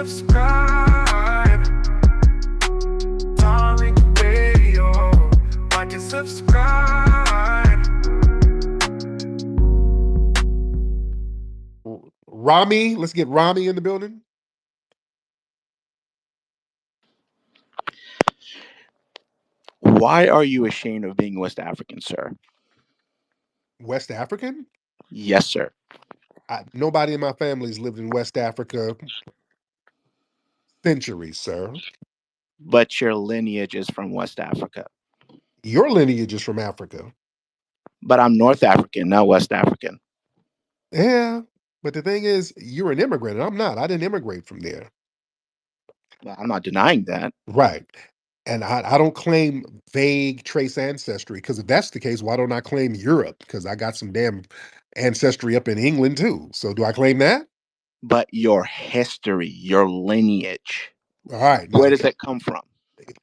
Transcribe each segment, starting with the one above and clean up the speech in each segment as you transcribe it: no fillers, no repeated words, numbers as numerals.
subscribe. Tariq Radio. Watch and subscribe. Rami, let's get Rami in the building. Why are you ashamed of being West African, sir? West African? Yes, sir. Nobody in my family's lived in West Africa centuries, sir. But your lineage is from West Africa. Your lineage is from Africa. But I'm North African, not West African. Yeah, but the thing is, you're an immigrant, and I'm not. I didn't immigrate from there. Well, I'm not denying that. Right. And I don't claim vague trace ancestry, because if that's the case, why don't I claim Europe? Because I got some damn ancestry up in England too. So do I claim that? But your history, your lineage, All right. where does it come from?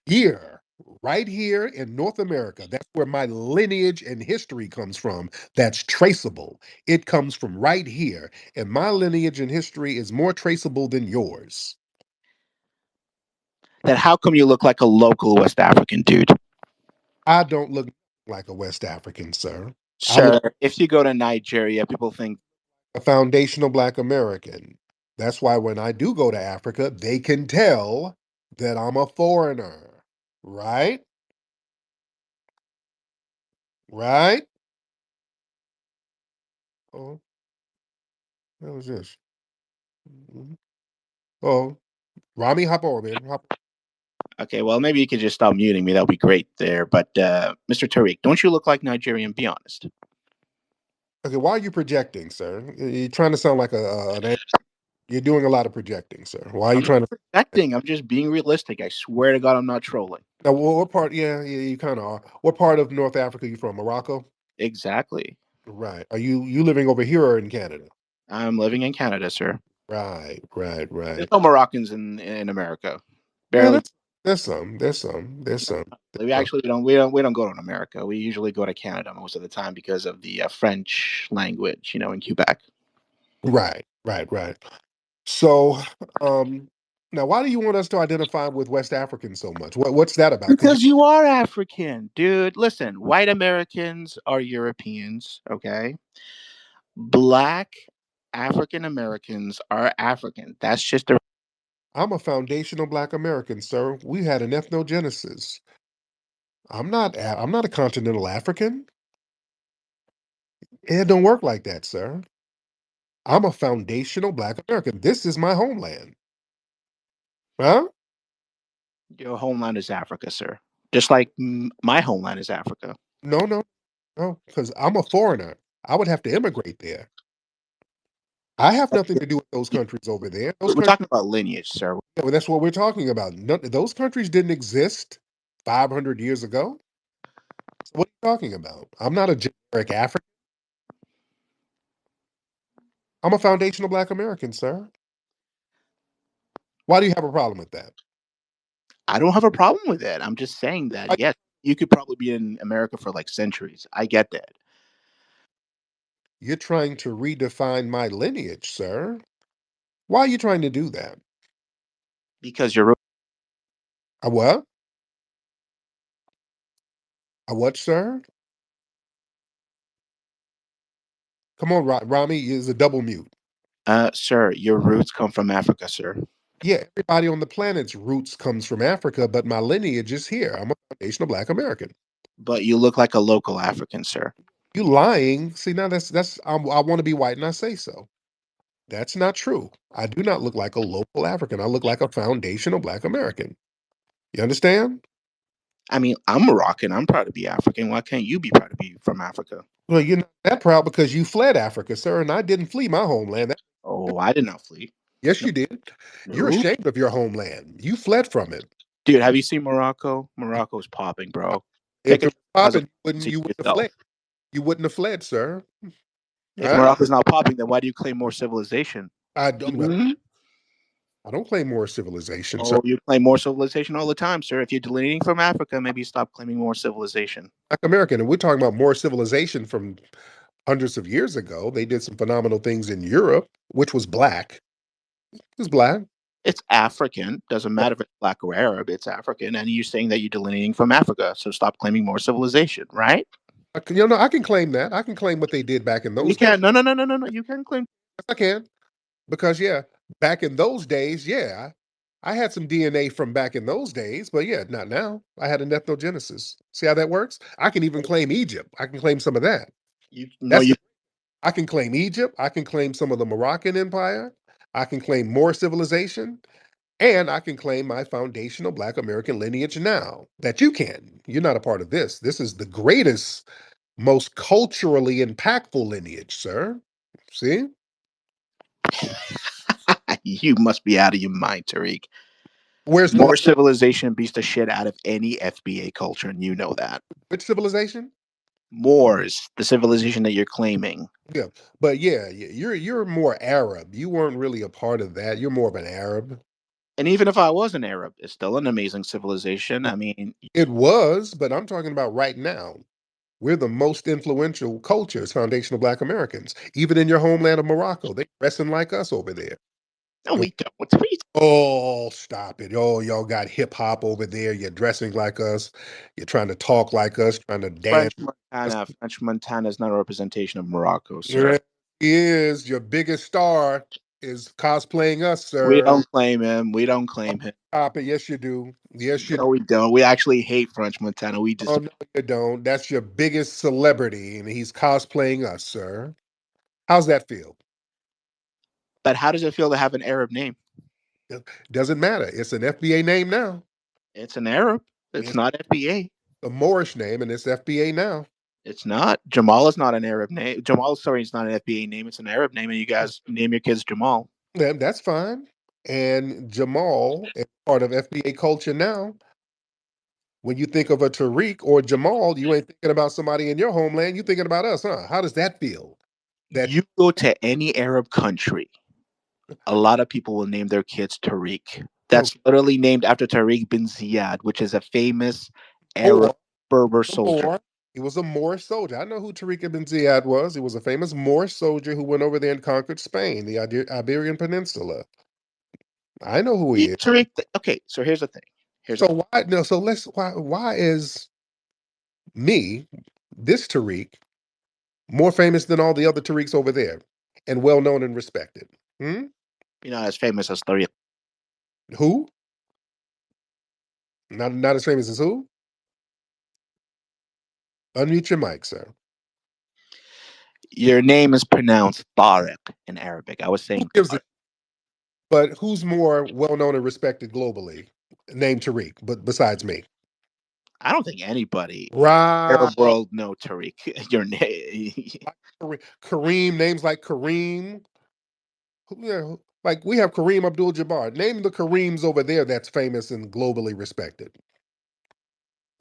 Here, right here in North America, that's where my lineage and history comes from. That's traceable. It comes from right here. And my lineage and history is more traceable than yours. Then how come you look like a local West African dude? I don't look like a West African, sir. Sir, if you go to Nigeria, people think a foundational Black American. That's why when I do go to Africa, they can tell that I'm a foreigner. Right? Right? Oh, what was this? Oh, Rami, hop over, man. Hop. Okay, well, maybe you could just stop muting me. That would be great there. But, Mr. Tariq, don't you look like Nigerian? Be honest. Okay, why are you projecting, sir? You're trying to sound like you're doing a lot of projecting, sir. Why are you trying to projecting? I'm just being realistic. I swear to God, I'm not trolling. Now, what part? Yeah, you kind of are. What part of North Africa are you from? Morocco? Exactly. Right. Are you living over here or in Canada? I'm living in Canada, sir. Right. There's no Moroccans in America. Barely. Yeah, there's some. We actually we don't go to America. We usually go to Canada most of the time because of the French language, in Quebec. Right. So, now why do you want us to identify with West Africans so much? What's that about? Because you are African, dude. Listen, white Americans are Europeans, okay? Black African Americans are African. That's just I'm a foundational Black American, sir. We had an ethnogenesis. I'm not a continental African. It don't work like that, sir. I'm a foundational Black American. This is my homeland. Huh? Your homeland is Africa, sir. Just like my homeland is Africa. No, because I'm a foreigner. I would have to immigrate there. I have nothing to do with those countries over there. We're talking about lineage, sir. Yeah, well, that's what we're talking about. Those countries didn't exist 500 years ago. What are you talking about? I'm not a generic African. I'm a foundational Black American, sir. Why do you have a problem with that? I don't have a problem with it. I'm just saying that, yes, you could probably be in America for like centuries. I get that. You're trying to redefine my lineage, sir. Why are you trying to do that? Because you're... A what? A what, sir? Come on, Rami is a double mute. Sir, your roots come from Africa, sir. Yeah, everybody on the planet's roots comes from Africa, but my lineage is here. I'm a foundational Black American. But you look like a local African, sir. You lying? See, now I want to be white, and I say so. That's not true. I do not look like a local African. I look like a foundational Black American. You understand? I mean, I'm Moroccan. I'm proud to be African. Why can't you be proud to be from Africa? Well, you're not that proud because you fled Africa, sir, and I didn't flee my homeland. Oh, I did not flee. Yes, you did. No. You're ashamed of your homeland. You fled from it. Dude, have you seen Morocco? Morocco's popping, bro. If it was popping, you wouldn't have fled. You wouldn't have fled, sir. If Morocco's not popping, then why do you claim more civilization? I don't claim more civilization, sir. Oh, you claim more civilization all the time, sir. If you're delineating from Africa, maybe stop claiming more civilization. Black American, and we're talking about more civilization from hundreds of years ago. They did some phenomenal things in Europe, which was black. It was black. It's African. Doesn't matter if it's black or Arab. It's African, and you're saying that you're delineating from Africa. So stop claiming more civilization, right? I can claim that. I can claim what they did back in You those days. can't. No, no, no, no, no, no. You can claim. Yes, I can. Because yeah, back in those days, yeah, I had some DNA from back in those days, but yeah, not now. I had an ethnogenesis. See how that works? I can even claim Egypt. I can claim some of that. You no. That's You the, I can claim Egypt. I can claim some of the Moroccan Empire. I can claim more civilization. And I can claim my foundational Black American lineage now that you can. You're not a part of this. This is the greatest, most culturally impactful lineage, sir. See? you must be out of your mind, Tariq. Where's the More civilization beats the shit out of any FBA culture, and you know that. which civilization? Moors, the civilization that you're claiming. Yeah, but yeah, you're more Arab. You weren't really a part of that. You're more of an Arab. And even if I was an Arab, it's still an amazing civilization. I mean, It was, but I'm talking about right now. We're the most influential culture as foundational Black Americans. Even in your homeland of Morocco, they dressing like us over there. no, And we don't. What are you oh, stop it. Oh, y'all got hip hop over there. You're dressing like us. You're trying to talk like us, trying to dance. French Montana is not a representation of Morocco, sir. Yeah, he is. Your biggest star is cosplaying us, We sir. don't claim him. We don't claim him. Stop it. Yes, you do. Yes, you do. No, we don't. We actually hate French Montana. We Oh, just. no, you don't. That's your biggest celebrity, and he's cosplaying us, sir. How's that feel? But how does it feel to have an Arab name? Doesn't matter. It's an FBA name now. It's an Arab. It's It's not FBA. a Moorish name, and it's FBA now. It's not. Jamal is not an Arab name. Jamal, sorry, it's not an FBA name. It's an Arab name, and you guys name your kids Jamal. That's fine. And Jamal is part of FBA culture now. When you think of a Tariq or Jamal, you ain't thinking about somebody in your homeland. You're thinking about us, huh? How does that feel? That You go to any Arab country, a lot of people will name their kids Tariq. no That's literally named after Tariq bin Ziyad, which is a famous Arab more, Berber soldier. more. He was a Moorish soldier. I know who Tariq ibn Ziyad was. He was a famous Moorish soldier who went over there and conquered Spain, the Iberian Peninsula. I know who he is. Tariq. Okay, so here's the thing. Here's the thing. So why no? So let's why is me, this Tariq, more famous than all the other Tariqs over there, and well known and respected? Hmm? You're not as famous as Tariq. Who? Not as famous as who? Unmute your mic, sir. Your name is pronounced Tariq in Arabic. I was Who saying gives Tariq. it? But who's more well known and respected globally? Named Tariq, but besides me. I don't think anybody Right. Arab world know Tariq. Your name. Kareem, names like Kareem. Yeah, like we have Kareem Abdul Jabbar. Name the Kareems over there that's famous and globally respected.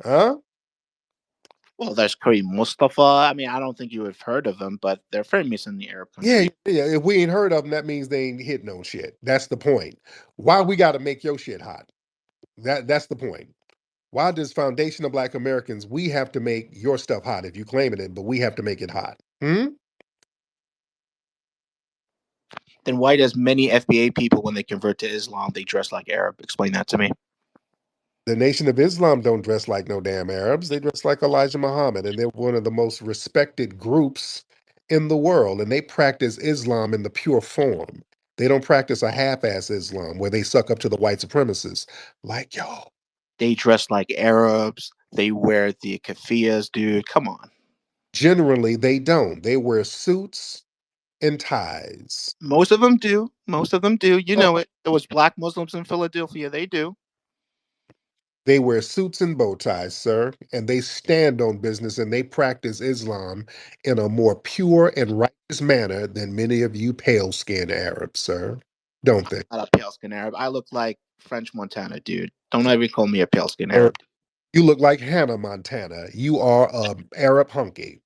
Huh? Well, there's Kareem Mustafa. I mean, I don't think you have heard of them, but they're famous in the Arab Yeah, country. yeah. If we ain't heard of them, that means they ain't hit no shit. That's the point. Why we got to make your shit hot? That's the point. Why does Foundation of Black Americans we have to make your stuff hot if you claiming it, but we have to make it hot? Hmm? Then why does many FBA people, when they convert to Islam, they dress like Arab? Explain that to me. The Nation of Islam don't dress like no damn Arabs. They dress like Elijah Muhammad, and they're one of the most respected groups in the world. And they practice Islam in the pure form. They don't practice a half-ass Islam where they suck up to the white supremacists like y'all. They dress like Arabs. They wear the kafiyas, dude. Come on. Generally, they don't. They wear suits and ties. Most of them do. Most of them do. You Oh, know it. It was black Muslims in Philadelphia. They do. they wear suits and bow ties, sir, and they stand on business and they practice Islam in a more pure and righteous manner than many of you pale-skinned Arabs, sir. Don't they? Not a pale skin Arab. I look like French Montana, dude. Don't ever call me a pale skin Or Arab. you look like Hannah Montana. You are a Arab hunky.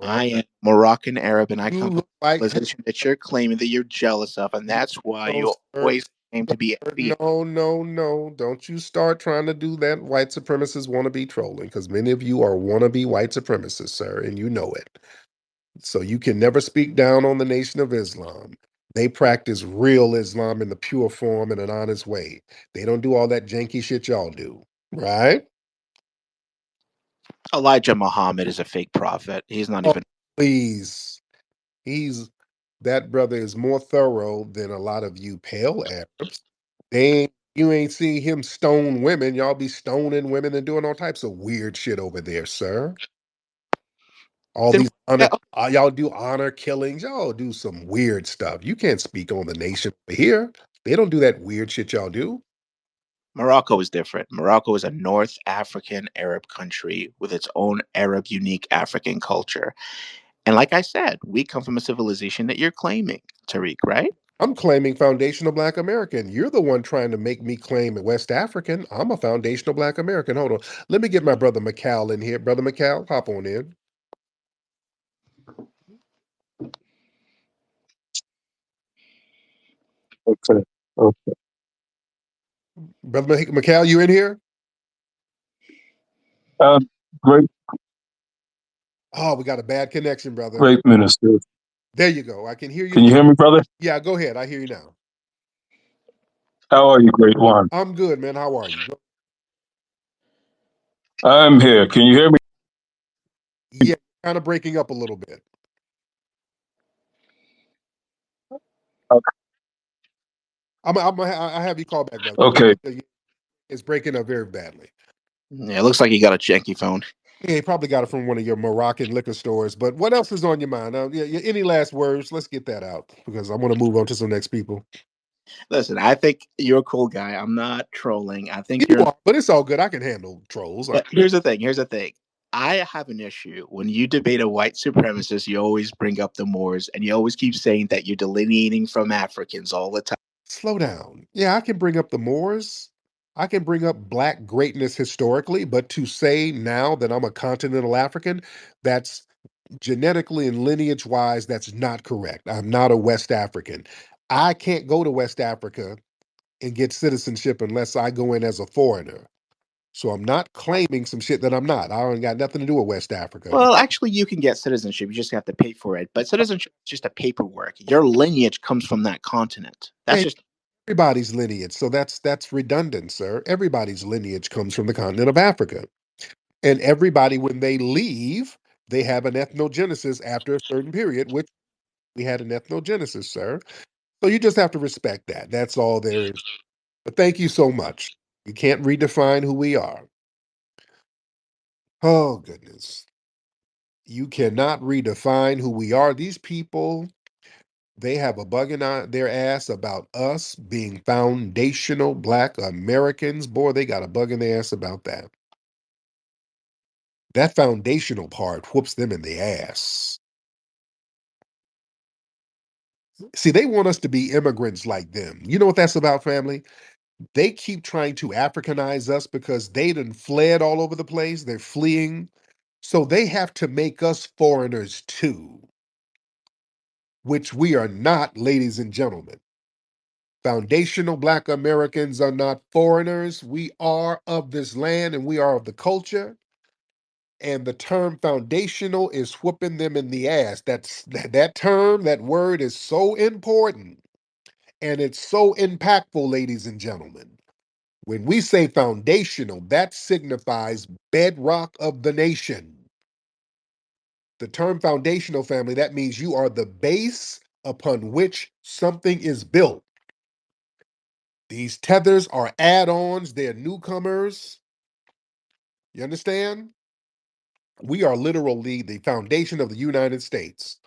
Right? I am Moroccan Arab, and I You come from look like a position that you're claiming that you're jealous of, and that's why no, you sir. always claim to be FBA. No, no, no. Don't you start trying to do that white supremacist wannabe trolling because many of you are wannabe white supremacists, sir, and you know it. So you can never speak down on the Nation of Islam. They practice real Islam in the pure form in an honest way. They don't do all that janky shit y'all do, right? Elijah Muhammad is a fake prophet. He's not Oh, even. please. He's that brother is more thorough than a lot of you pale Arabs. You ain't see him stone women. Y'all be stoning women and doing all types of weird shit over there, sir. All Then, these yeah, y'all do honor killings. Y'all do some weird stuff. You can't speak on the nation over here. They don't do that weird shit y'all do. Morocco is different. Morocco is a North African Arab country with its own Arab unique African culture. And like I said, we come from a civilization that you're claiming, Tariq, right? I'm claiming foundational Black American. You're the one trying to make me claim West African. I'm a foundational Black American. Hold on. Let me get my brother McCall in here. Brother McCall, hop on in. Okay. Okay. Brother McCall, you in here? Uh, great, Oh, we got a bad connection, brother. great minister. There you go. I can hear you Can you now. hear me, brother? Yeah, go ahead. I hear you now. How are you, great one? I'm good, man. How are you? I'm here. Can you hear me? Yeah, kind of breaking up a little bit. I have you call back, brother. Okay. It's breaking up very badly. Yeah, it looks like you got a janky phone. Yeah, you probably got it from one of your Moroccan liquor stores. But what else is on your mind? Any last words? Let's get that out because I want to move on to some next people. Listen, I think you're a cool guy. I'm not trolling. I You think you're. are, but it's all good. I can handle trolls. But here's the thing. Here's the thing. I have an issue when you debate a white supremacist. You always bring up the Moors, and you always keep saying that you're delineating from Africans all the time. Slow down. Yeah, I can bring up the Moors. I can bring up Black greatness historically, but to say now that I'm a continental African, that's genetically and lineage wise, that's not correct. I'm not a West African. I can't go to West Africa and get citizenship unless I go in as a foreigner. So I'm not claiming some shit that I'm not. I ain't got nothing to do with West Africa. Well, actually, you can get citizenship. You just have to pay for it. But citizenship is just a paperwork. Your lineage comes from that continent. That's Man, just. everybody's lineage. So that's redundant, sir. Everybody's lineage comes from the continent of Africa. And everybody, when they leave, they have an ethnogenesis after a certain period, which we had an ethnogenesis, sir. So you just have to respect that. That's all there is. But thank you so much. You can't redefine who we are. Oh, goodness. You cannot redefine who we are. These people, they have a bug in their ass about us being foundational Black Americans. Boy, they got a bug in their ass about that. That foundational part whoops them in the ass. See, they want us to be immigrants like them. You know what that's about, family? They keep trying to Africanize us because they done fled all over the place. They're fleeing. So they have to make us foreigners too, which we are not, ladies and gentlemen. Foundational Black Americans are not foreigners. We are of this land and we are of the culture. And the term foundational is whooping them in the ass. That term, that word is so important and it's so impactful, ladies and gentlemen. When we say foundational, that signifies bedrock of the nation. The term foundational, family, that means you are the base upon which something is built. These tethers are add-ons, they're newcomers. You understand? We are literally the foundation of the United States.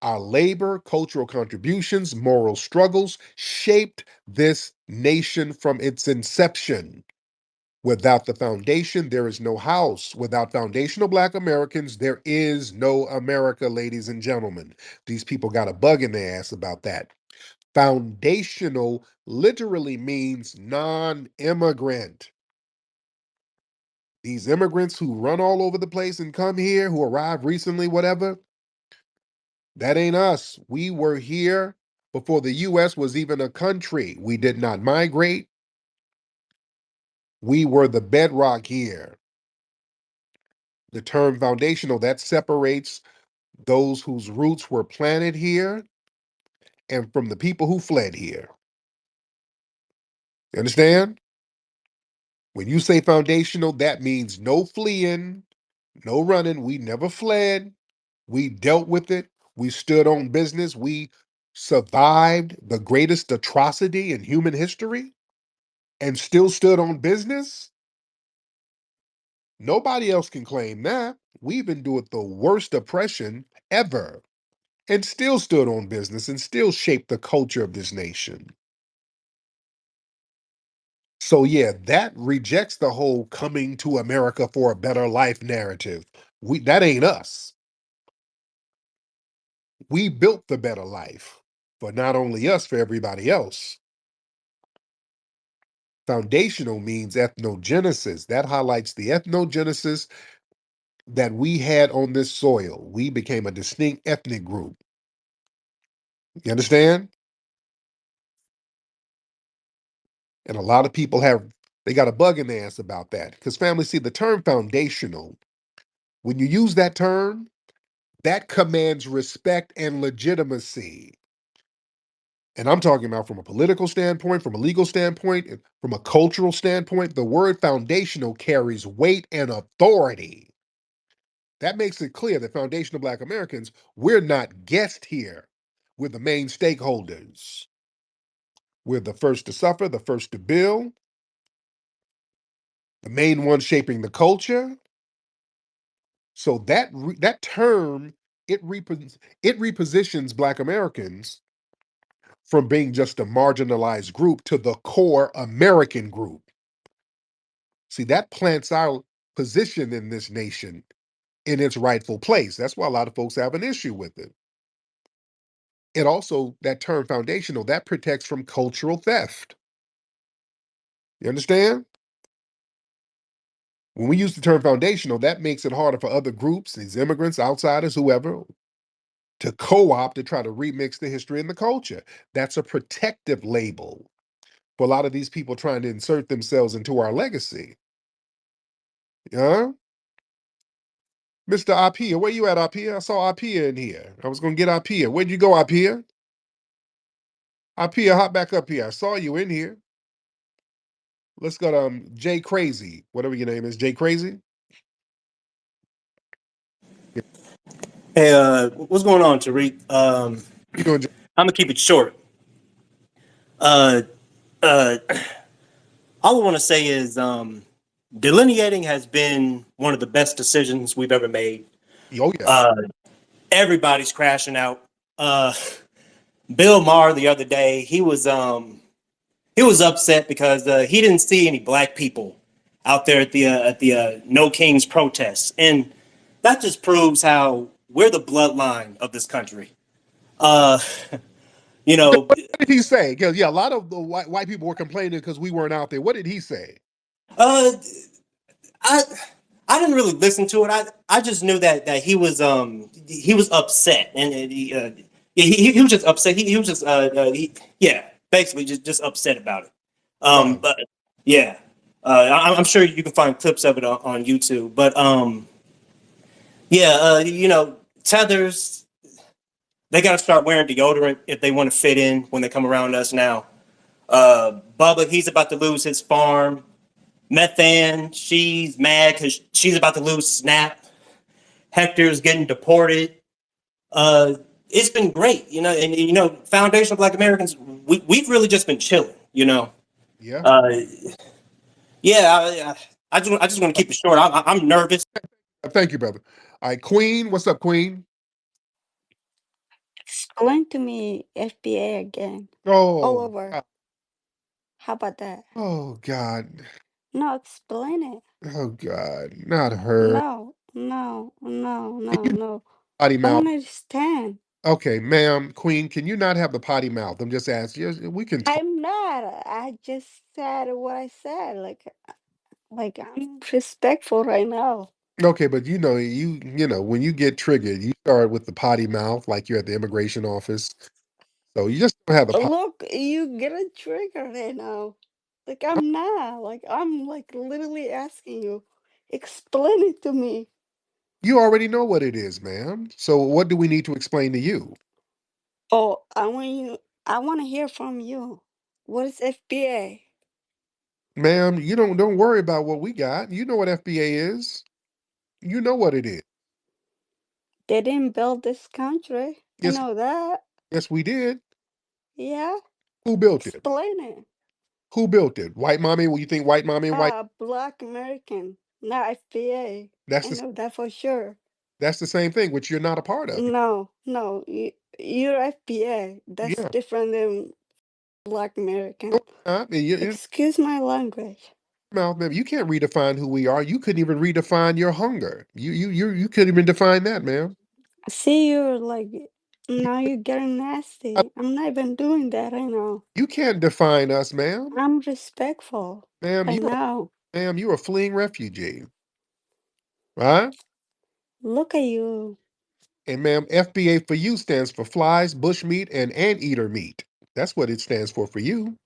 Our labor, cultural contributions, moral struggles shaped this nation from its inception. Without the foundation, there is no house. Without foundational Black Americans, there is no America, ladies and gentlemen. These people got a bug in their ass about that. Foundational literally means non immigrant. These immigrants who run all over the place and come here, who arrived recently, whatever, that ain't us. We were here before the US was even a country. We did not migrate. We were the bedrock here. The term foundational, that separates those whose roots were planted here and from the people who fled here. You understand? When you say foundational, that means no fleeing, no running. We never fled. We dealt with it. We stood on business. We survived the greatest atrocity in human history and still stood on business. Nobody else can claim that. We've endured the worst oppression ever and still stood on business and still shaped the culture of this nation. So, yeah, that rejects the whole coming to America for a better life narrative. That ain't us. We built the better life for not only us, for everybody else. Foundational means ethnogenesis. That highlights the ethnogenesis that we had on this soil. We became a distinct ethnic group. You understand? And a lot of people they got a bug in their ass about that. Because family, see, the term foundational, when you use that term, that commands respect and legitimacy. And I'm talking about from a political standpoint, from a legal standpoint, and from a cultural standpoint, the word foundational carries weight and authority. That makes it clear that foundational Black Americans, we're not guests here. We're the main stakeholders. We're the first to suffer, the first to build, the main one shaping the culture. So that term, it repositions Black Americans from being just a marginalized group to the core American group. See, that plants our position in this nation in its rightful place. That's why a lot of folks have an issue with it. It also, that term foundational, that protects from cultural theft. You understand? When we use the term foundational, that makes it harder for other groups, these immigrants, outsiders, whoever, to co-opt to try to remix the history and the culture. That's a protective label for a lot of these people trying to insert themselves into our legacy. Yeah? Mr. Apia, where you at, Apia? I saw Apia in here. I was gonna get Apia. Where'd you go, Apia? Apia, hop back up here. I saw you in here. Let's go to Jay Crazy, whatever your name is. Jay Crazy? Yeah. Hey, what's going on, Tariq? You doing, Jay? I'm gonna keep it short. Uh, uh, all I want to say is delineating has been one of the best decisions we've ever made. Oh, yeah. Everybody's crashing out. Bill Maher the other day, he was upset because he didn't see any black people out there at the No Kings protests, and that just proves how we're the bloodline of this country. Uh, you know, What did he say? Because, yeah, a lot of the white people were complaining because we weren't out there. What did he say? uh, I I didn't really listen to it. I just knew that he was upset, and he was just upset. He was just yeah, basically just upset about it. Wow. But yeah, I'm sure you can find clips of it on YouTube. But yeah, tethers, they got to start wearing deodorant if they want to fit in when they come around us now. Bubba, he's about to lose his farm. Methan, she's mad because she's about to lose Snap. Hector's getting deported. It's been great, and foundational Black Americans, we've really just been chilling, Yeah. Uh, yeah, I just want to keep it short. I'm nervous. Thank you, brother. All right, Queen. What's up, Queen? Explain to me FBA again. All Oh, over. How about that? oh, God. No, explain it. Oh, God. Not her. No, no, no, Can no, you no. potty I mouth? want to understand. Okay, ma'am, Queen, can you not have the potty mouth? I'm just asking. Yes, we can talk. I'm not. I just said what I said. Like I'm respectful right now. Okay, but when you get triggered, you start with the potty mouth like you're at the immigration office. So you just don't have the potty. Look, you get a trigger right now. Like I'm not. Like I'm like literally asking you. Explain it to me. You already know what it is, ma'am. So what do we need to explain to you? Oh, I want to hear from you. What is FBA? Ma'am, you don't worry about what we got. You know what FBA is. You know what it is. They didn't build this country. I Yes, know that. yes, we did. Yeah, Who built it? explain it. Who built it? White mommy? Well, you think white mommy and white? Black American, not FBA. That's I the know that for sure. that's the same thing, which you're not a part of. No, no, you're FBA. That's Yeah. different than Black No, American. it's not. You Excuse my language. mouth, ma'am. You can't redefine who we are. You couldn't even redefine your hunger. You couldn't even define that, ma'am. I see you're like, You, now you're getting nasty. I'm not even doing that. I know. you can't define us, ma'am. I'm respectful. Ma'am, I know. you're a fleeing refugee, right? Look at you. And ma'am, FBA for you stands for flies, bushmeat, and anteater meat. That's what it stands for you.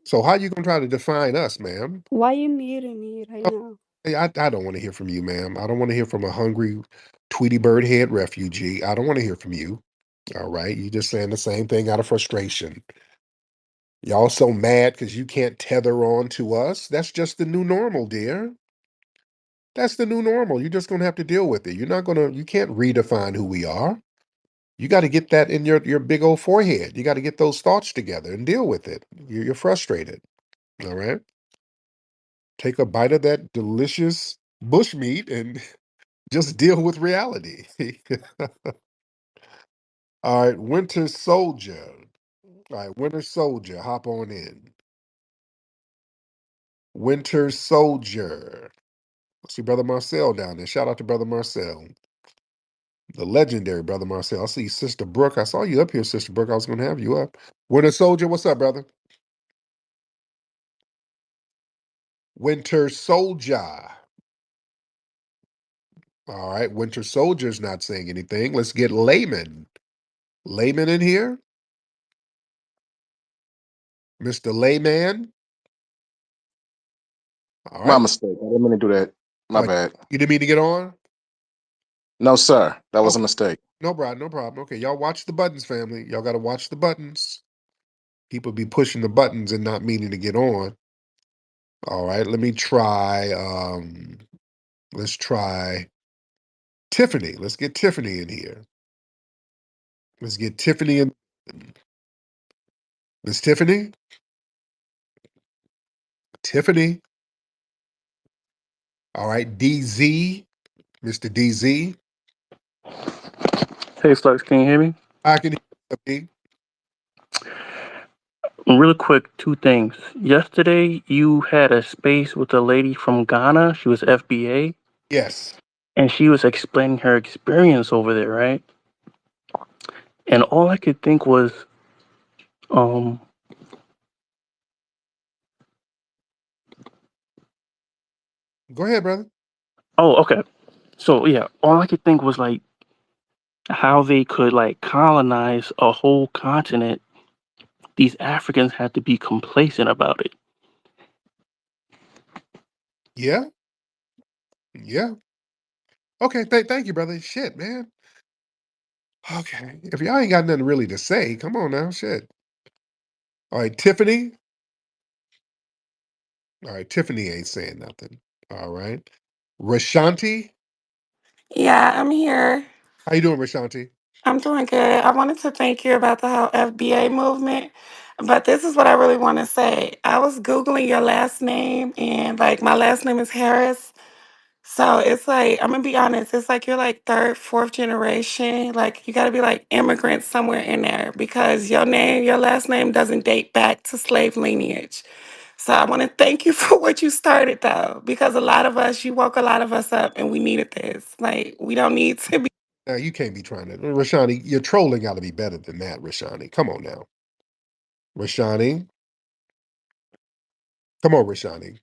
So how you gonna try to define us, ma'am? Why you muting me right Oh, now? hey, I don't want to hear from you, ma'am. I don't want to hear from a hungry Tweety Bird head refugee. I don't want to hear from you. All right. You just saying the same thing out of frustration. Y'all so mad because you can't tether on to us. That's just the new normal, dear. That's the new normal. You're just gonna have to deal with it. You can't redefine who we are. You got to get that in your big old forehead. You got to get those thoughts together and deal with it. You're frustrated. All right. Take a bite of that delicious bushmeat and just deal with reality. All right, Winter Soldier. All right, Winter Soldier, hop on in. Winter Soldier. I see Brother Marcel down there. Shout out to Brother Marcel, the legendary Brother Marcel. I see Sister Brooke. I saw you up here, Sister Brooke. I was going to have you up. Winter Soldier, what's up, brother? Winter Soldier. All right, Winter Soldier's not saying anything. Let's get Layman. Layman in here? Mr. Layman? All My right. mistake. I didn't mean to do that. My Oh, bad. you didn't mean to get on? No, sir. That was a Okay. mistake. No problem, no problem. Okay, y'all watch the buttons, family. Y'all got to watch the buttons. People be pushing the buttons and not meaning to get on. All right, let me try. Let's try Tiffany. Let's get Tiffany in here. Let's get Tiffany in. Miss Tiffany? Tiffany. All right, DZ. Mr. DZ. Hey, Slux, can you hear me? I can hear you. Really quick, two things. Yesterday, you had a space with a lady from Ghana. She was FBA, Yes. and she was explaining her experience over there, right? And all I could think was, um, Go ahead, brother. oh, okay. So yeah, all I could think was like how they could like colonize a whole continent. These Africans had to be complacent about it. Yeah. Yeah. Okay. Thank you, brother. Shit, man. Okay. If y'all ain't got nothing really to say, come on now. Shit. All right, Tiffany. All right, Tiffany ain't saying nothing. All right. Rashanti. Yeah, I'm here. How you doing, Rashanti? I'm doing good. I wanted to thank you about the whole FBA movement, but this is what I really want to say. I was Googling your last name, and like my last name is Harris. So it's like, I'm gonna be honest, it's like you're like third, fourth generation. Like you gotta be like immigrants somewhere in there because your name, your last name doesn't date back to slave lineage. So I want to thank you for what you started though, because a lot of us, you woke a lot of us up and we needed this. Like we don't need to be. Now you can't be trying to Rashani, your trolling gotta be better than that, Rashani. Come on now. Rashani. Come on, Rashani.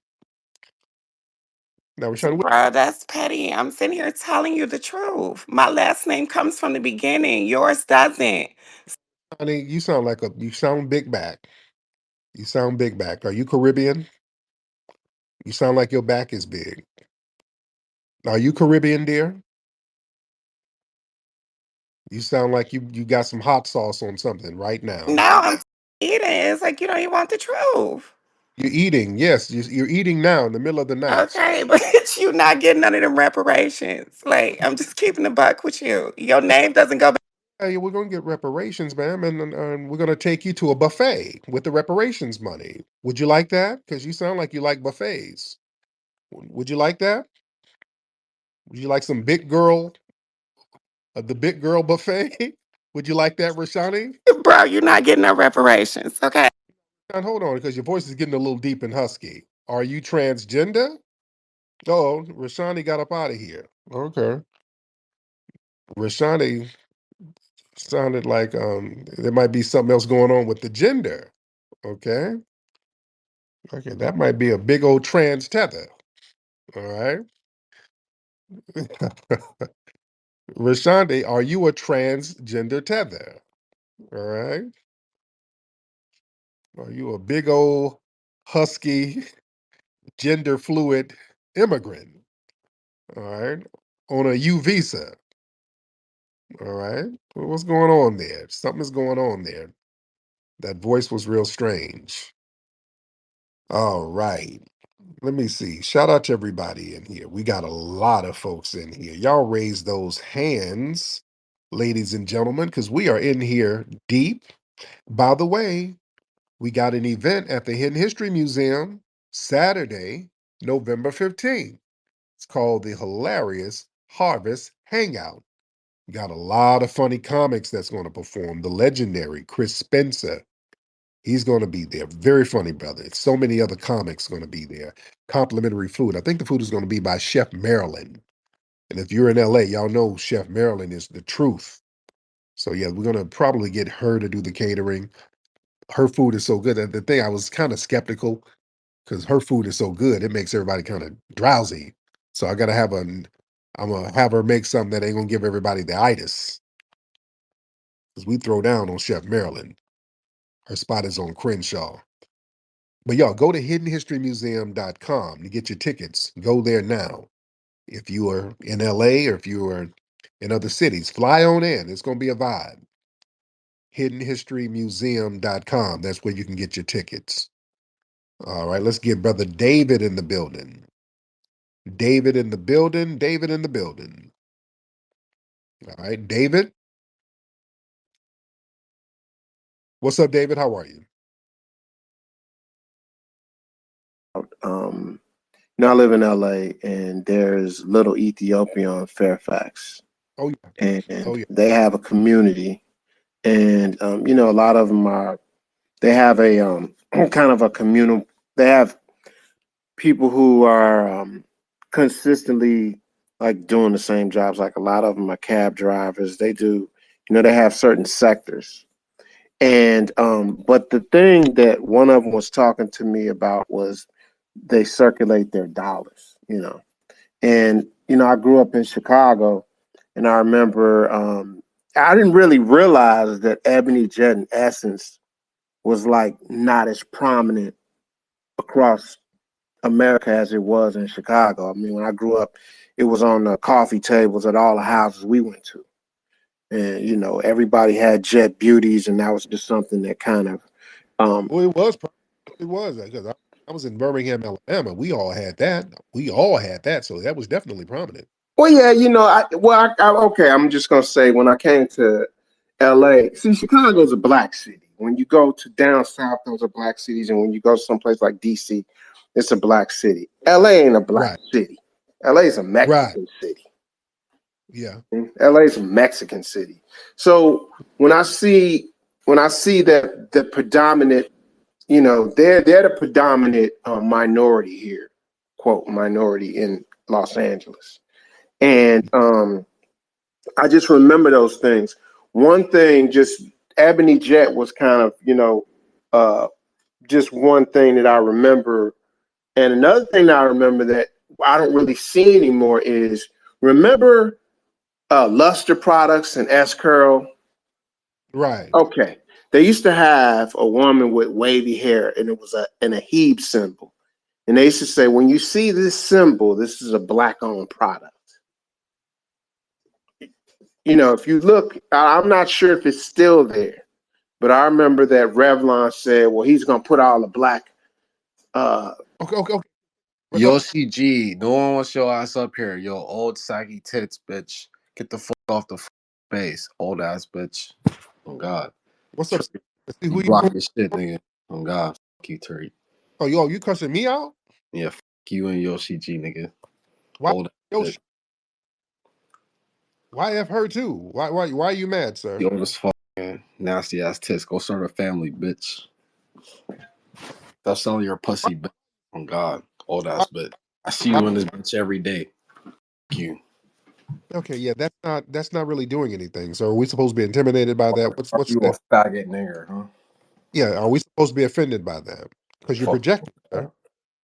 Now, Rashani, Bro, that's petty. I'm sitting here telling you the truth. My last name comes from the beginning. Yours doesn't. honey, you sound big back. You sound big back. Are you Caribbean? You sound like your back is big. Are you Caribbean, dear? You sound like you got some hot sauce on something right now. No, I'm eating. It's like you don't even want the truth. You're eating, yes, you're eating now in the middle of the night. Okay, but you not getting none of them reparations. Like, I'm just keeping the buck with you. Your name doesn't go back. Hey, we're gonna get reparations, ma'am, and we're gonna take you to a buffet with the reparations money. Would you like that? Because you sound like you like buffets. Would you like that? Would you like some the big girl buffet? Would you like that, Rashani? Bro, you're not getting no reparations. Okay. And hold on, because your voice is getting a little deep and husky. Are you transgender? Oh, Rashani got up out of here. Okay. Rashani sounded like there might be something else going on with the gender. Okay. Okay, that might be a big old trans tether. All right. Rashandi, are you a transgender tether? All right. Are you a big old husky gender fluid immigrant? All right. On a U visa. All right. Well, what's going on there? Something's going on there. That voice was real strange. All right. Let me see. Shout out to everybody in here. We got a lot of folks in here. Y'all raise those hands, ladies and gentlemen, because we are in here deep. By the way, we got an event at the Hidden History Museum Saturday, November 15th. It's called the Hilarious Harvest Hangout. Got a lot of funny comics that's going to perform. The legendary Chris Spencer. He's going to be there. Very funny, brother. So many other comics going to be there. Complimentary food. I think the food is going to be by Chef Marilyn. And if you're in LA, y'all know Chef Marilyn is the truth. So yeah, we're going to probably get her to do the catering. Her food is so good. And the thing, I was kind of skeptical because her food is so good, it makes everybody kind of drowsy. So I'm gonna have her make something that ain't gonna give everybody the itis. Because we throw down on Chef Marilyn. Her spot is on Crenshaw. But y'all go to hiddenhistorymuseum.com to get your tickets. Go there now. If you are in LA or if you are in other cities, fly on in. It's gonna be a vibe. Hiddenhistorymuseum.com. That's where you can get your tickets. All right, let's get brother David in the building. David in the building. David in the building. All right, David. What's up, David? How are you? Now I live in LA, and there's Little Ethiopia on Fairfax, Oh yeah. and Oh yeah. they have a community, and a lot of them they have a kind of a communal. They have people who are consistently like doing the same jobs. Like a lot of them are cab drivers. They do, they have certain sectors. And but the thing that one of them was talking to me about was they circulate their dollars, And I grew up in Chicago, and I remember I didn't really realize that Ebony Jet and Essence was like not as prominent across America as it was in Chicago. I mean, when I grew up, it was on the coffee tables at all the houses we went to. And everybody had Jet Beauties, and that was just something that kind of Well, it was because I was in Birmingham, Alabama. We all had that. We all had that. So that was definitely prominent. well, yeah, okay, I'm just gonna say when I came to LA, see, Chicago's a black city. When you go to down south, those are black cities, and when you go someplace like DC, it's a black city. LA ain't a black city. LA is a Mexican city. Yeah. LA is a Mexican city. So when I see that the predominant, they're the predominant minority here, quote, minority in Los Angeles. And I just remember those things. One thing, just Ebony Jet was kind of, just one thing that I remember. And another thing that I remember that I don't really see anymore is, remember Luster Products and S-Curl? Right. Okay. They used to have a woman with wavy hair, and it was a Heb symbol. And they used to say, when you see this symbol, this is a black-owned product. if you look, I'm not sure if it's still there, but I remember that Revlon said, well, he's going to put all the black. Okay. Yo, CG, no one wants your ass up here. Yo, old saggy tits, bitch. Get the fuck off the space, old ass bitch. Oh God, What's up? Tariq, Let's see you who block you. your shit, nigga. Oh God, fuck you, Tariq. Oh, you cussing me out? Yeah, fuck you and your CG, nigga. Why? Old ass Yo, bitch. why F her too? Why are you mad, You sir? old as fuck, man. Nasty ass tits. Go start a family, bitch. Stop selling your pussy, bitch. Oh God, old Why, ass bitch. I see why- you in this bitch every day. Fuck you. okay, yeah, that's not really doing anything. So are we supposed to be intimidated by that? What's Are what's you a that? faggot nigger, huh? Yeah, are we supposed to be offended by that? Because you're Fuck projecting, you. sir.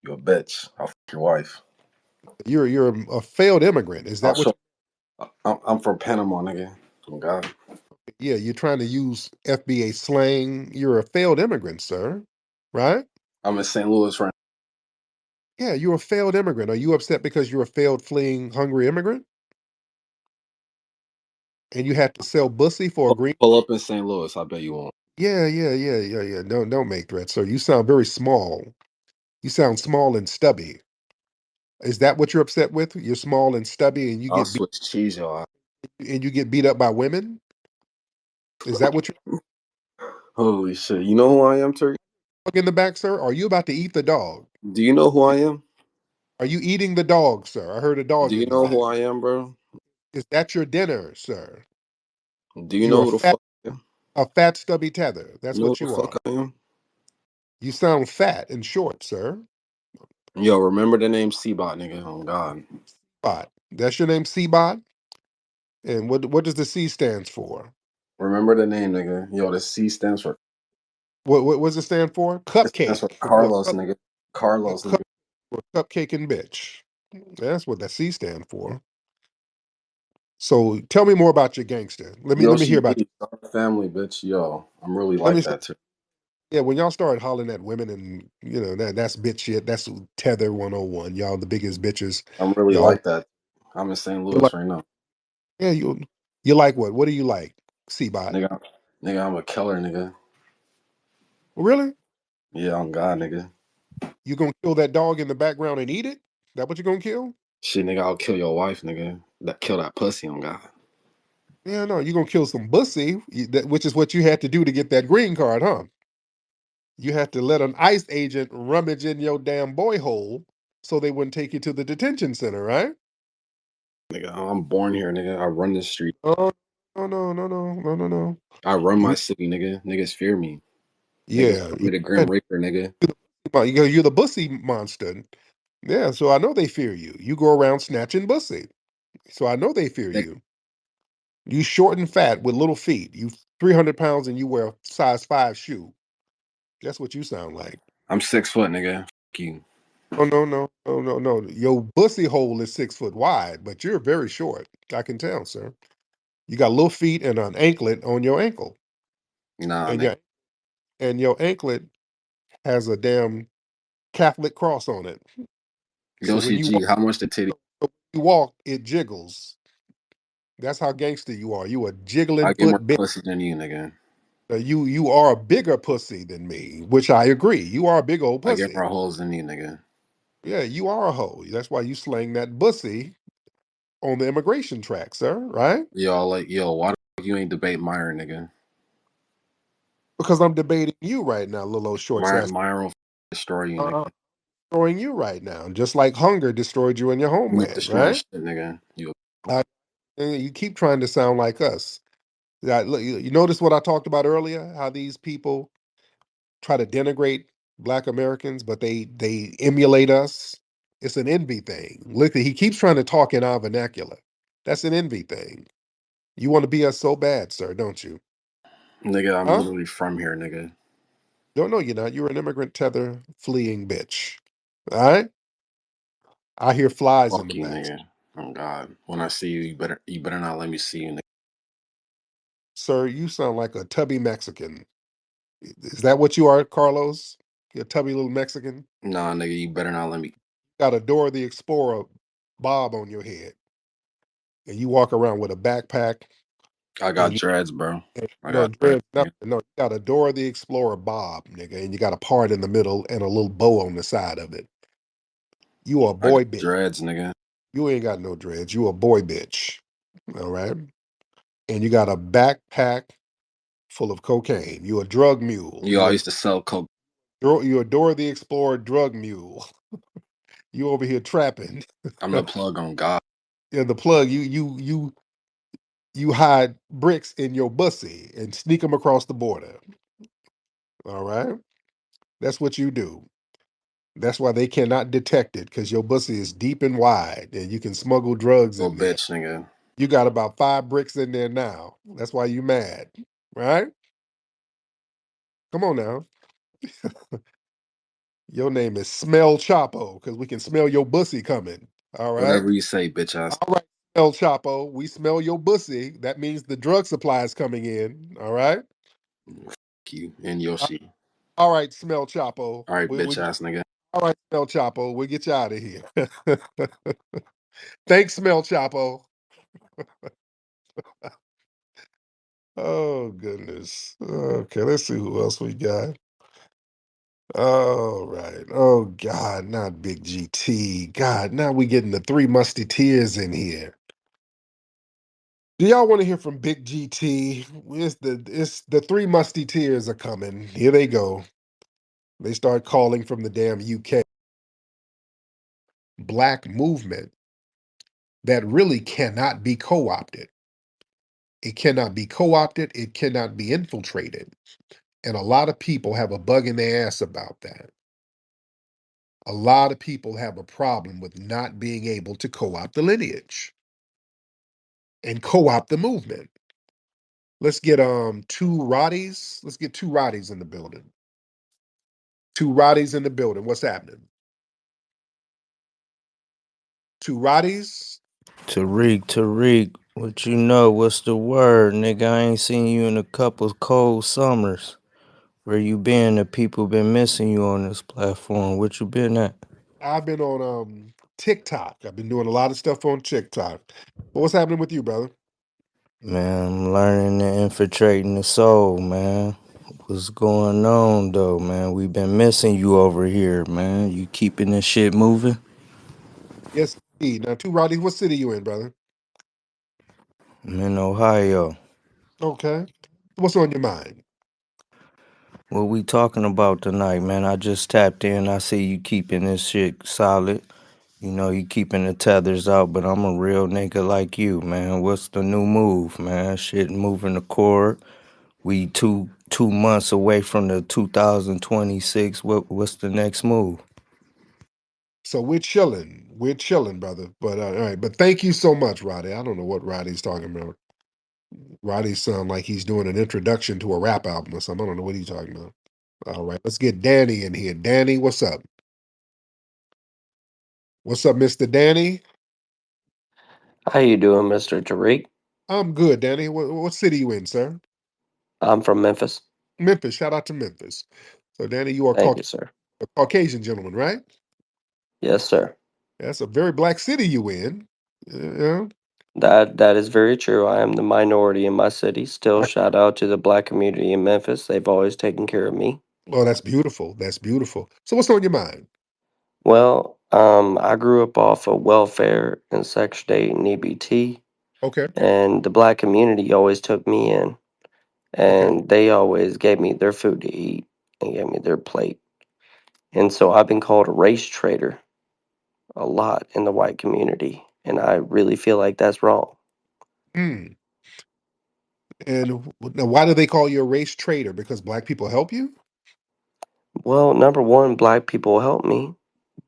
You a bitch. I'll fuck your wife. You're a failed immigrant. Is I'll that what? show. I'm from Panama, nigga. Oh God. Yeah, you're trying to use FBA slang. You're a failed immigrant, sir. Right? I'm in St. Louis right Yeah, you're a failed immigrant. Are you upset because you're a failed fleeing hungry immigrant and you had to sell bussy for a now. green? Pull up in St. Louis. I bet you won't. Yeah. Don't make threats, sir. You sound very small. You sound small and stubby. Is that what you're upset with? You're small and stubby, and I'll switch cheese, y'all. you get beat up by women. Is that what you're Holy shit. You know who I am, Tariq? in the back, sir? Are you about to eat the dog? Do you know who I am? Are you eating the dog, sir? I heard a Do dog you in the know back. who I am, bro? Is that your dinner, sir? Do you You're know who the fuck I am? a fat stubby tether. You That's know who what the you fuck are. I am? You sound fat and short, sir. Yo, remember the name Seabot, nigga. Oh God. Bot. That's your name, C-Bot? And what does the C stands for? Remember the name, nigga. Yo, the C stands for What does it stand for? it stands for Cupcake. Carlos, nigga. Carlos, Cup nigga. for cupcake and bitch. That's what that C stand for. So tell me more about your gangster. Yo, Let me hear she about you. G, start a family, bitch. Yo, I'm really Let like me that too. yeah, when y'all started hollering at women and that's bitch shit, that's tether 101. Y'all the biggest bitches. I'm really Y'all like that. I'm in St. you like Louis right now. yeah, you like what? What do you like? C-Bot. Nigga, nigga, I'm a killer, nigga. Really? Yeah, on God, nigga. You gonna kill that dog in the background and eat it? That what you gonna kill? Shit, nigga, I'll kill your wife, nigga. That kill that pussy on God. Yeah, no, you're gonna kill some bussy, which is what you had to do to get that green card, huh? You had to let an ICE agent rummage in your damn boy hole so they wouldn't take you to the detention center, right? Nigga, I'm born here, nigga. I run this street. Oh, no. I run my You, city, nigga. Niggas fear me. Niggas yeah, call me the Grim Reaper, nigga. you're the bussy monster. Yeah, so I know they fear you. You go around snatching bussy, so I know they fear Nigga, you. You short and fat with little feet. You 300 pounds and you wear a size 5 shoe. That's what you sound like. I'm 6 foot, nigga. Fuck you. Oh no. Your bussy hole is 6 foot wide, but you're very short. I can tell, sir. You got little feet and an anklet on your ankle, Nah, and nigga. your anklet has a damn Catholic cross on it. So Yo, when CG, how much the titty? you walk, it jiggles. That's how gangster you are. You a I jiggling get more foot bitch. pussy than you, nigga. You are a bigger pussy than me, which I agree. You are a big old I get pussy. more holes than you, nigga. Yeah, you are a hoe. That's why you slang that bussy on the immigration track, sir. Right? Yo, why the fuck you ain't debate Myron, nigga? Because I'm debating you right now, little old short sass. Myron will destroy you, nigga. I'm destroying you right now, just like hunger destroyed you and your You ain't homeland, destroying right? shit, nigga. You I, and you keep trying to sound like us. Look, you notice what I talked about earlier? How these people try to denigrate Black Americans, but they emulate us. It's an envy thing. Look, he keeps trying to talk in our vernacular. That's an envy thing. You want to be us so bad, sir, don't you? nigga, I'm Huh? literally from here, nigga. Don't know you're not. You're an immigrant tether fleeing bitch. All right? I hear flies in Fuck the you, back. nigga. Oh God. When I see you, you better not let me see you, nigga. Sir, you sound like a tubby Mexican. Is that what you are, Carlos? You a tubby little Mexican? Nah, nigga, you better not let me. Got a Dora the Explorer bob on your head. And you walk around with a backpack. I got and you dreads, bro. I no got dreads, dread nothing. nigga. No, you got a Dora the Explorer Bob, nigga, and you got a part in the middle and a little bow on the side of it. You a I got boy bitch. dreads, nigga. You ain't got no dreads. You a boy bitch. All right. And you got a backpack full of cocaine. You a drug mule. Yo, I used to sell coke. You a Dora the Explorer drug mule. You over here trapping. I'm the plug on God. Yeah, the plug. You hide bricks in your bussy and sneak them across the border. All right. That's what you do. That's why they cannot detect it because your bussy is deep and wide and you can smuggle drugs Little in there. bitch, nigga. You got about 5 bricks in there now. That's why you mad, right? Come on now. Your name is Smell Chapo because we can smell your bussy coming. All right. Whatever you say, bitch ass. All right, Smell Chapo. We smell your bussy. That means the drug supply is coming in. All right. Fuck you and Uh, Yoshi. All right, Smell Chapo. All right, We bitch ass nigga. all right, Smell Chapo. We'll get you out of here. Thanks, Smell Chapo. Oh goodness. Okay, let's see who else we got. All right. Oh God, not Big GT. God, now we getting the three musketeers in here. Do y'all want to hear from Big GT? It's the three musketeers are coming. Here they go. They start calling from the damn UK. Black movement that really cannot be co-opted. It cannot be co-opted, it cannot be infiltrated. And a lot of people have a bug in their ass about that. A lot of people have a problem with not being able to co-opt the lineage and co-opt the movement. Let's get two Roddies. Let's get two Roddies in the building. Two Roddies in the building. What's happening? Two Roddies. Tariq, what you know? What's the word, nigga? I ain't seen you in a couple cold summers. Where you been? The people been missing you on this platform. What you been at? I've been on TikTok. I've been doing a lot of stuff on TikTok. But what's happening with you, brother? Man, I'm learning and infiltrating the soul, man. What's going on, though, man? We been missing you over here, man. You keeping this shit moving? Yes, indeed. Now, two Roddies, what city you in, brother? I'm in Ohio. Okay. What's on your mind? What we talking about tonight, man? I just tapped in. I see you keeping this shit solid. You know, you keeping the tethers out, but I'm a real nigga like you, man. What's the new move, man? Shit moving the cord. We two months away from the 2026. What's the next move? So we're chilling. We're chilling, brother. But all right. But thank you so much, Roddy. I don't know what Roddy's talking about. Roddy sound like he's doing an introduction to a rap album or something. I don't know what he's talking about. All right. Let's get Danny in here. Danny, what's up? What's up, Mr. Danny? How you doing, Mr. Tariq? I'm good, Danny. What city you in, sir? I'm from Memphis. Memphis. Shout out to Memphis. So, Danny, you are Thank you, sir. a Caucasian gentleman, right? Yes, sir. That's a very black city you in. Yeah. That is very true. I am the minority in my city. Still, shout out to the black community in Memphis. They've always taken care of me. Oh, that's beautiful. That's beautiful. So, what's on your mind? Well, I grew up off of welfare and Section 8 and EBT, Okay. and the black community always took me in, Okay. and they always gave me their food to eat and gave me their plate. And so I've been called a race traitor a lot in the white community, and I really feel like that's wrong. Hmm. And now, why do they call you a race traitor? Because black people help you? Well, number one, black people helped me,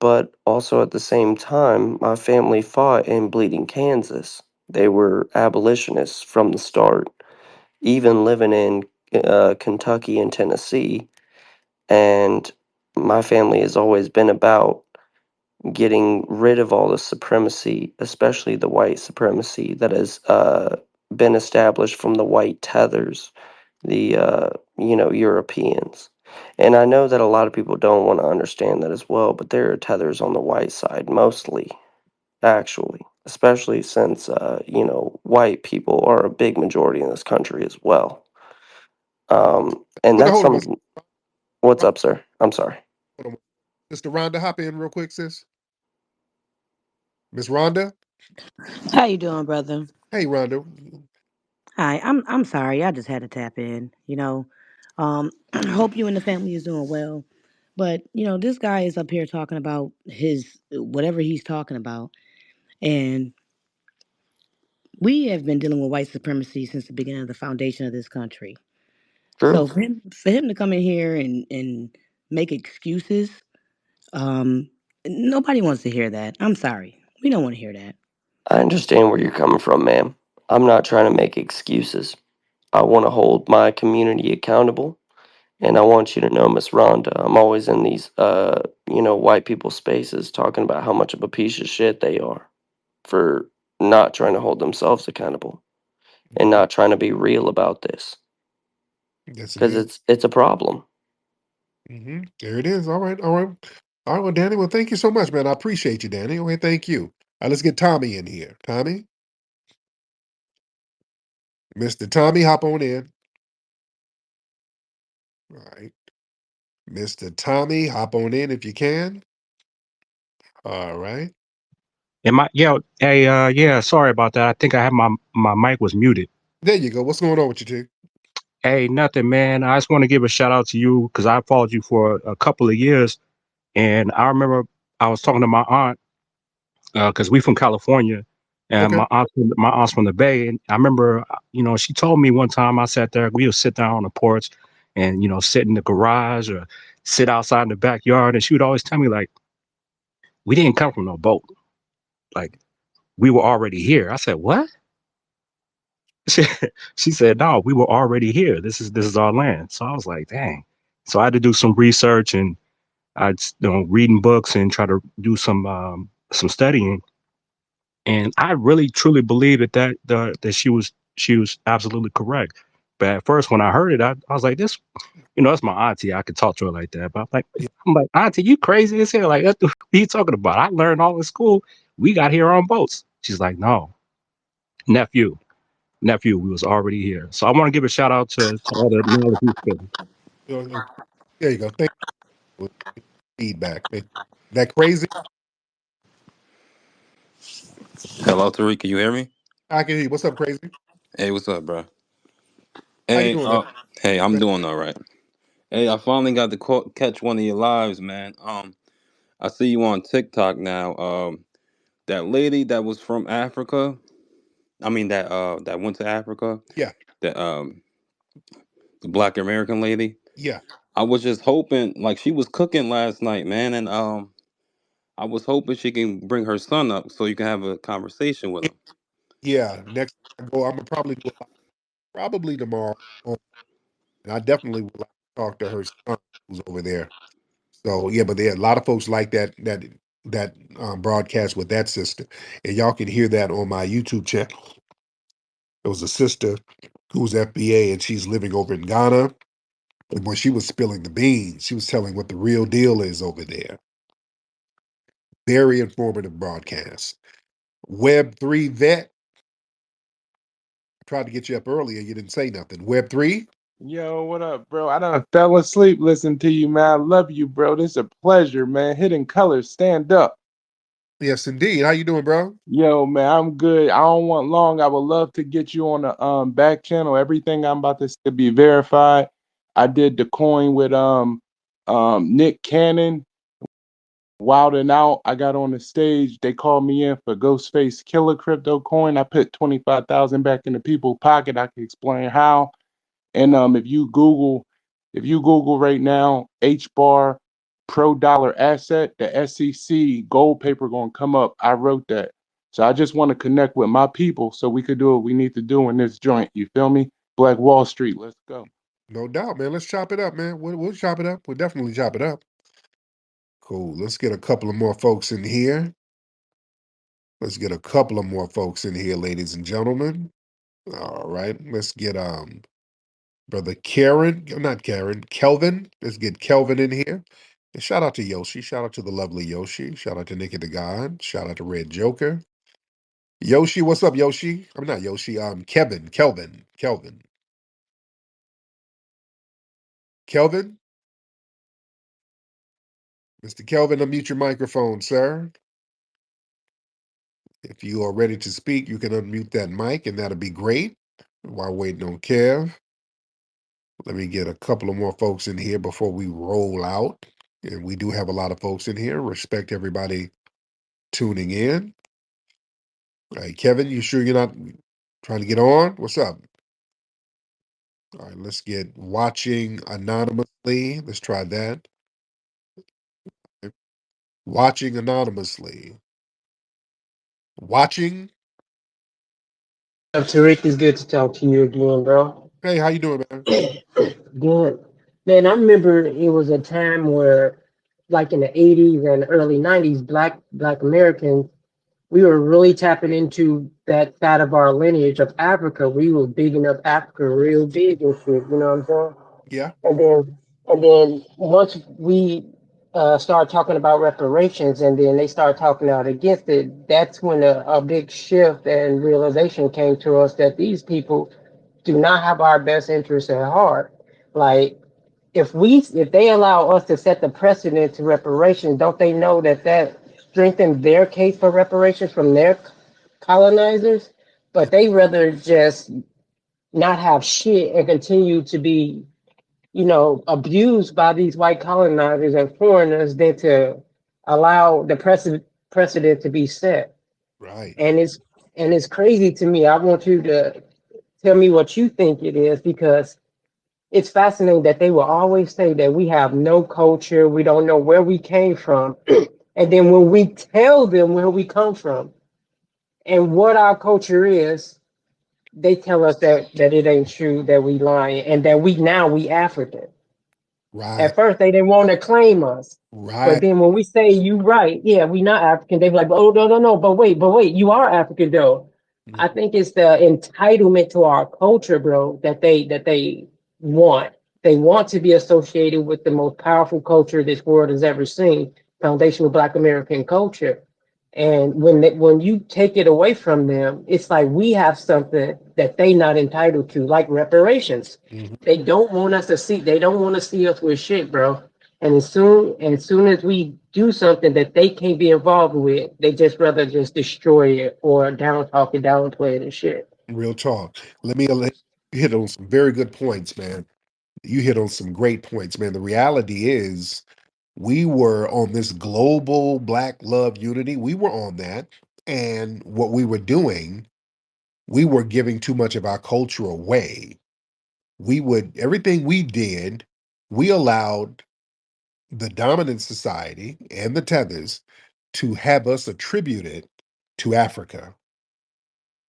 but also at the same time, my family fought in Bleeding, Kansas. They were abolitionists from the start, even living in Kentucky and Tennessee. And my family has always been about getting rid of all the supremacy, especially the white supremacy that has been established from the white tethers, the Europeans. And I know that a lot of people don't want to understand that as well, but there are tethers on the white side mostly, actually. especially since, white people are a big majority in this country as well. And that's Hold on, something. What's up, sir? I'm sorry. hold on. Sister Rhonda, hop in real quick, sis. Miss Rhonda. How you doing, brother? Hey, Rhonda. Hi, I'm sorry. I just had to tap in. Hope you and the family is doing well. But this guy is up here talking about his whatever he's talking about, and we have been dealing with white supremacy since the beginning of the foundation of this country. True. So for him to come in here and make excuses, um, nobody wants to hear that. I'm sorry, we don't want to hear that. I understand where you're coming from, ma'am. I'm not trying to make excuses. I want to hold my community accountable. And I want you to know, Miss Rhonda, I'm always in these, white people spaces talking about how much of a piece of shit they are for not trying to hold themselves accountable and not trying to be real about this Yes, because indeed. it's a problem. There it is. All right, all right. All right, well, Danny, well, thank you so much, man. I appreciate you, Danny. Okay, thank you. All right, let's get Tommy in here. Tommy? Mr. Tommy, hop on in. All right. Mr. Tommy, hop on in if you can. All right. Am I? Yeah. Hey. Yeah. Sorry about that. I think I had my mic was muted. There you go. What's going on with you two? Hey, nothing, man. I just want to give a shout out to you because I followed you for a couple of years, and I remember I was talking to my aunt because we from California, and Okay. my aunt's from the Bay, and I remember she told me one time I sat there, we would sit down on the porch, and sit in the garage or sit outside in the backyard, and she would always tell me like we didn't come from no boat, like we were already here. I said what? She, she said, "No, we were already here. This is our land." So I was like, "Dang!" So I had to do some research and reading books and try to do some studying. And I really truly believe that she was absolutely correct. But at first, when I heard it, I was like, "This, that's my auntie. I could talk to her like that." But Yeah. I'm like, "Auntie, you crazy as hell? Like, what are you talking about? I learned all in school. We got here on boats." She's like, "No, nephew." Nephew, we was already here. So I want to give a shout out to all the knowledge you spent. There you go. Thank you for the feedback. That crazy? Hello, Tariq. Can you hear me? I can hear you. What's up, crazy? Hey, what's up, bro? How you Hey, doing, man? hey, I'm doing all right. Hey, I finally got to catch one of your lives, man. I see you on TikTok now. That lady that was from Africa. I mean that went to Africa. Yeah. That the Black American lady. Yeah. I was just hoping, like she was cooking last night, man, and I was hoping she can bring her son up so you can have a conversation with him. Yeah. Next time I go, I'm gonna probably do it probably tomorrow. And I definitely would like to talk to her son who's over there. So yeah, but there are a lot of folks like that broadcast with that sister, and y'all can hear that on my YouTube channel. There was a sister who's FBA, and she's living over in Ghana. And when she was spilling the beans, she was telling what the real deal is over there. Very informative broadcast. Web3 vet, I tried to get you up earlier. You didn't say nothing. Web3. Yo, what up, bro? I done fell asleep listening to you, man. I love you, bro. This is a pleasure, man. Hidden Colors, stand up. Yes, indeed. How you doing, bro? Yo, man, I'm good. I don't want long. I would love to get you on the back channel. Everything I'm about to say be verified. I did the coin with Nick Cannon, Wild and Out. I got on the stage. They called me in for Ghostface Killer crypto coin. I put 25,000 back in the people's pocket. I can explain how. And if you Google right now, H bar pro dollar asset, the SEC gold paper gonna come up. I wrote that. So I just want to connect with my people so we could do what we need to do in this joint. You feel me? Black Wall Street, let's go. No doubt, man. Let's chop it up, man. We'll chop it up. We'll definitely chop it up. Cool. Let's get a couple of more folks in here. Let's get a couple of more folks in here, ladies and gentlemen. All right. Let's get brother Karen. Not Karen. Kelvin. Let's get Kelvin in here. And shout out to Yoshi. Shout out to the lovely Yoshi. Shout out to Nikki the God. Shout out to Red Joker. Yoshi, what's up, Yoshi? I'm not Yoshi. Kelvin. Mr. Kelvin, unmute your microphone, sir. If you are ready to speak, you can unmute that mic, and that'll be great. While waiting on Kev, let me get a couple of more folks in here before we roll out. And we do have a lot of folks in here. Respect everybody tuning in. All right, Kevin, you sure you're not trying to get on? What's up? All right, let's get watching anonymously. Let's try that. Watching anonymously. Watching. Tariq, it's good to talk to you again, bro. Hey, how you doing, man? Good. Man, I remember it was a time where, like in the 80s and early 90s, black Americans, we were really tapping into that side of our lineage of Africa. We were bigging up Africa real big and shit, you know what I'm saying? Yeah. And then once we start talking about reparations, and then they start talking out against it, that's when a big shift and realization came to us that these people do not have our best interests at heart. Like if they allow us to set the precedent to reparations, don't they know that that strengthens their case for reparations from their colonizers? But they rather just not have shit and continue to be, abused by these white colonizers and foreigners than to allow the precedent to be set. Right. And it's crazy to me. I want you to tell me what you think it is, because it's fascinating that they will always say that we have no culture, we don't know where we came from. And then when we tell them where we come from and what our culture is, they tell us that it ain't true, that we lying, and that we African. Right. At first, they didn't want to claim us. But Right. then when we say you right, yeah, we not African, they be like, oh, no, no, no, but wait, you are African though. I think it's the entitlement to our culture, bro, that they want. They want to be associated with the most powerful culture this world has ever seen, foundational Black American culture. And when you take it away from them, it's like we have something that they not entitled to, like reparations. Mhm. They don't want us to see. They don't want to see us with shit, bro. And as soon as we do something that they can't be involved with, they just rather just destroy it or down talk it, downplay it and shit. Real talk. Let you hit on some very good points, man. You hit on some great points, man. The reality is we were on this global Black love unity. We were on that. And what we were doing, we were giving too much of our culture away. Everything we did, we allowed the dominant society and the tethers to have us attribute it to Africa.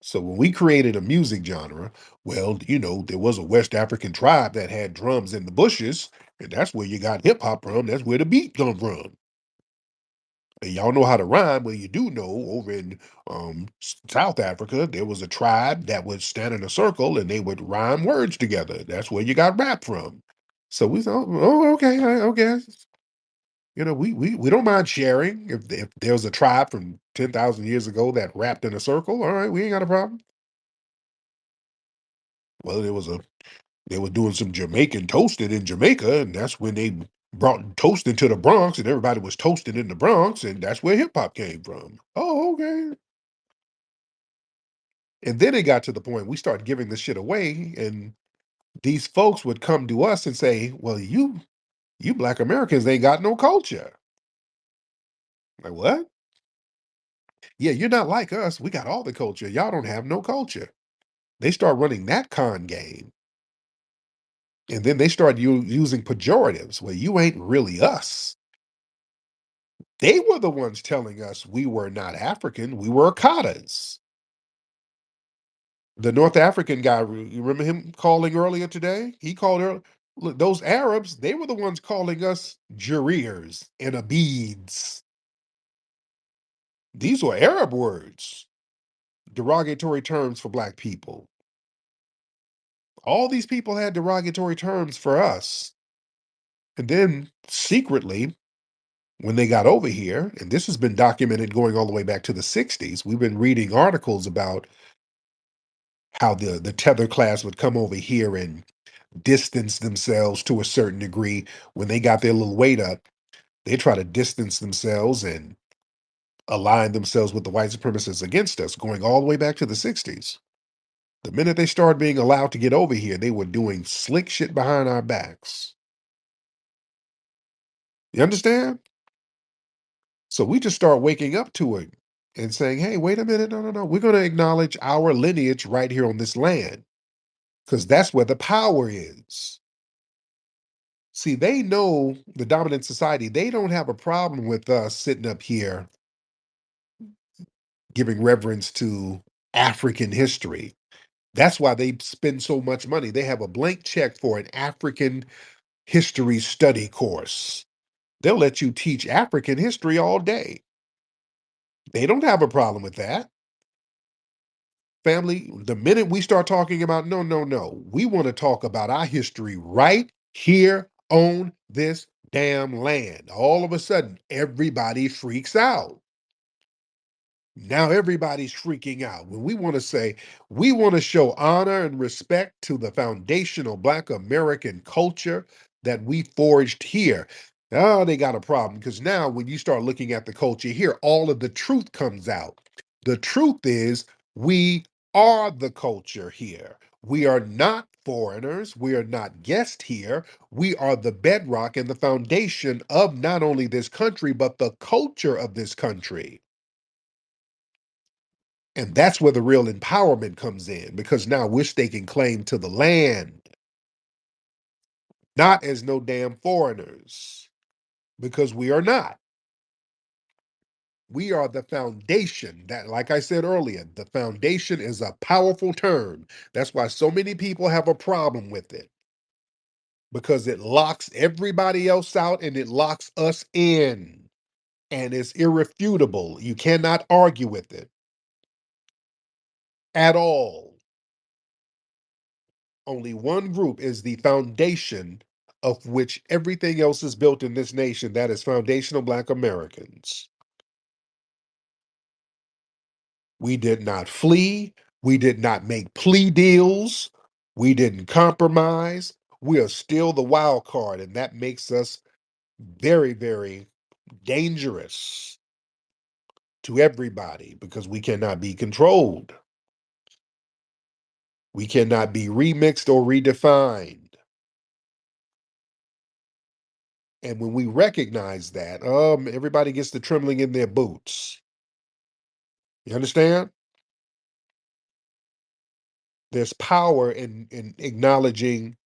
So when we created a music genre, well, there was a West African tribe that had drums in the bushes, and that's where you got hip hop from. That's where the beat come from. And y'all know how to rhyme. Well, you do know over in South Africa, there was a tribe that would stand in a circle and they would rhyme words together. That's where you got rap from. So we thought, oh, okay, okay. We don't mind sharing. If there was a tribe from 10,000 years ago that rapped in a circle, all right, we ain't got a problem. Well, they were doing some Jamaican toasting in Jamaica, and that's when they brought toasting to the Bronx, and everybody was toasting in the Bronx, and that's where hip hop came from. Oh, okay. And then it got to the point we started giving this shit away, and these folks would come to us and say, "Well, you Black Americans ain't got no culture." Like what? Yeah, you're not like us. We got all the culture. Y'all don't have no culture. They start running that con game. And then they start using pejoratives. Well, you ain't really us. They were the ones telling us we were not African. We were Akatas. The North African guy, you remember him calling earlier today? He called her, look, those Arabs, they were the ones calling us Jarirs and Abids. These were Arab words, derogatory terms for Black people. All these people had derogatory terms for us. And then secretly, when they got over here, and this has been documented going all the way back to the 60s, we've been reading articles about how the tether class would come over here and distance themselves to a certain degree. When they got their little weight up, they try to distance themselves and align themselves with the white supremacists against us, going all the way back to the 60s. The minute they started being allowed to get over here, they were doing slick shit behind our backs. You understand? So we just start waking up to it and saying, hey, wait a minute, no. We're going to acknowledge our lineage right here on this land, because that's where the power is. See, they know, the dominant society, they don't have a problem with us sitting up here giving reverence to African history. That's why they spend so much money. They have a blank check for an African history study course. They'll let you teach African history all day. They don't have a problem with that. Family, the minute we start talking about, no, we want to talk about our history right here on this damn land. All of a sudden, everybody freaks out. Now everybody's freaking out. When we want to say, we want to show honor and respect to the foundational Black American culture that we forged here. Oh, they got a problem, because now when you start looking at the culture here, all of the truth comes out. The truth is, we are the culture here. We are not foreigners. We are not guests here. We are the bedrock and the foundation of not only this country, but the culture of this country. And that's where the real empowerment comes in, because now we're staking claim to the land, not as no damn foreigners, because we are not. We are the foundation. That, like I said earlier, the foundation is a powerful term. That's why so many people have a problem with it, because it locks everybody else out and it locks us in, and it's irrefutable. You cannot argue with it at all. Only one group is the foundation of which everything else is built in this nation. That is foundational Black Americans. We did not flee. We did not make plea deals. We didn't compromise. We are still the wild card, and that makes us very, very dangerous to everybody, because we cannot be controlled. We cannot be remixed or redefined. And when we recognize that, everybody gets the trembling in their boots. You understand? There's power in acknowledging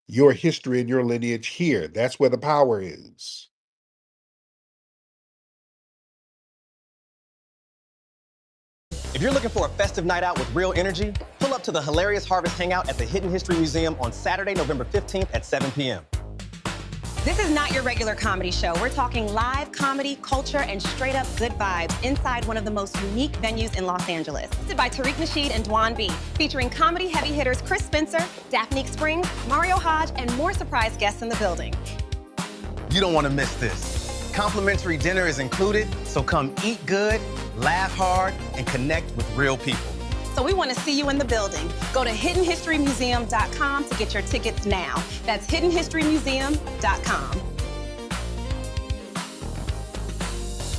your history and your lineage here. That's where the power is. If you're looking for a festive night out with real energy, pull up to the Hilarious Harvest Hangout at the Hidden History Museum on Saturday, November 15th at 7 p.m. This is not your regular comedy show. We're talking live comedy, culture, and straight up good vibes inside one of the most unique venues in Los Angeles. Hosted by Tariq Nasheed and Dwan B, featuring comedy heavy hitters Chris Spencer, Daphne Springs, Mario Hodge, and more surprise guests in the building. You don't want to miss this. Complimentary dinner is included, so come eat good, laugh hard, and connect with real people. So we want to see you in the building. Go to hiddenhistorymuseum.com to get your tickets now. That's hiddenhistorymuseum.com.